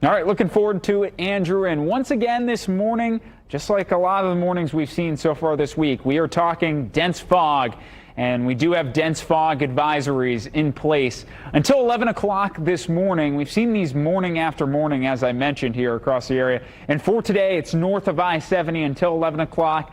All right, looking forward to it, Andrew. And once again this morning, just like a lot of the mornings we've seen so far this week, we are talking dense fog. And we do have dense fog advisories in place until 11 o'clock this morning. We've seen these morning after morning, as I mentioned, here across the area. And for today, it's north of I-70 until 11 o'clock.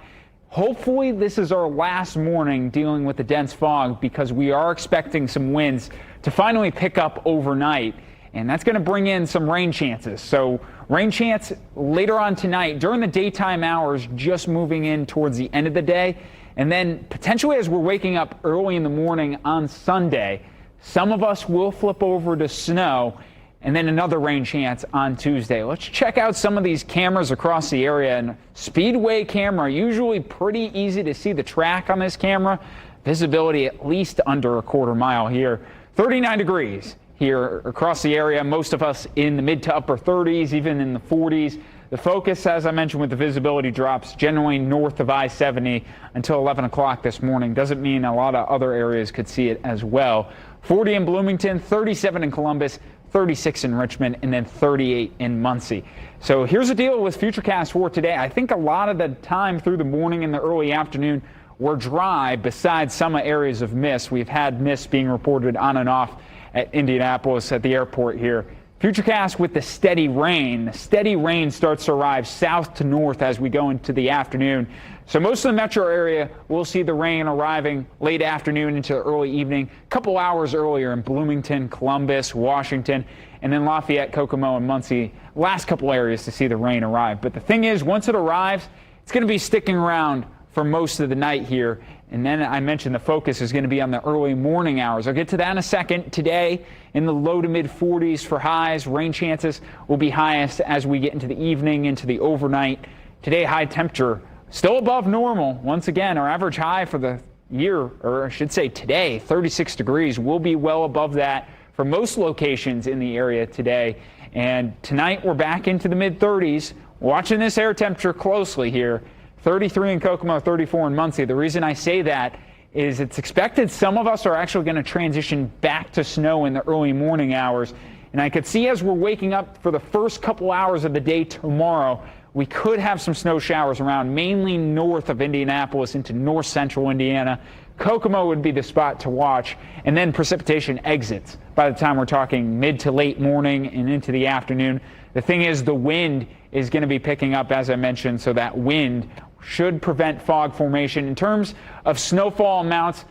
Hopefully, this is our last morning dealing with the dense fog because we are expecting some winds to finally pick up overnight. And that's going to bring in some rain chances. So rain chance later on tonight during the daytime hours, just moving in towards the end of the day. And then potentially as we're waking up early in the morning on Sunday, some of us will flip over to snow and then another rain chance on Tuesday. Let's check out some of these cameras across the area. And Speedway camera, usually pretty easy to see the track on this camera. Visibility at least under a quarter mile here. 39 degrees here across the area. Most of us in the mid to upper 30s, even in the 40s. The focus, as I mentioned, with the visibility drops generally north of I-70 until 11 o'clock this morning. Doesn't mean a lot of other areas could see it as well. 40 in Bloomington, 37 in Columbus, 36 in Richmond, and then 38 in Muncie. So here's the deal with Futurecast for today. I think a lot of the time through the morning and the early afternoon were dry besides some areas of mist. We've had mist being reported on and off at Indianapolis at the airport here. Futurecast with the steady rain. The steady rain starts to arrive south to north as we go into the afternoon. So most of the metro area will see the rain arriving late afternoon into early evening, a couple hours earlier in Bloomington, Columbus, Washington, and then Lafayette, Kokomo, and Muncie. Last couple areas to see the rain arrive. But the thing is, once it arrives, it's going to be sticking around for most of the night here. And then I mentioned the focus is going to be on the early morning hours. I'll get to that in a second. Today, in the low to mid 40s for highs. Rain chances will be highest as we get into the evening, into the overnight. Today, high temperature still above normal. Once again, our average high for the year, or I should say today, 36 degrees, will be well above that for most locations in the area today. And tonight, we're back into the mid 30s. Watching this air temperature closely here. 33 in Kokomo, 34 in Muncie. The reason I say that is it's expected some of us are actually going to transition back to snow in the early morning hours. And I could see as we're waking up for the first couple hours of the day tomorrow, we could have some snow showers around, mainly north of Indianapolis into north central Indiana. Kokomo would be the spot to watch. And then precipitation exits by the time we're talking mid to late morning and into the afternoon. The thing is, the wind is going to be picking up, as I mentioned, so that wind should prevent fog formation. In terms of snowfall amounts,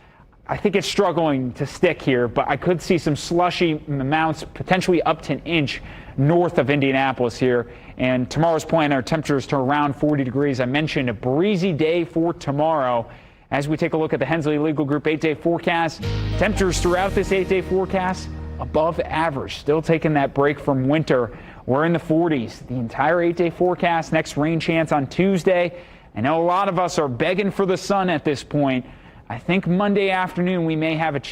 I think it's struggling to stick here, but I could see some slushy amounts, potentially up to an inch north of Indianapolis here. And tomorrow's plan, our temperatures to around 40 degrees. I mentioned a breezy day for tomorrow. As we take a look at the Hensley Legal Group 8-day forecast, temperatures throughout this 8-day forecast above average, still taking that break from winter. We're in the 40s. The entire 8-day forecast. Next rain chance on Tuesday. I know a lot of us are begging for the sun at this point. I think Monday afternoon we may have a chance.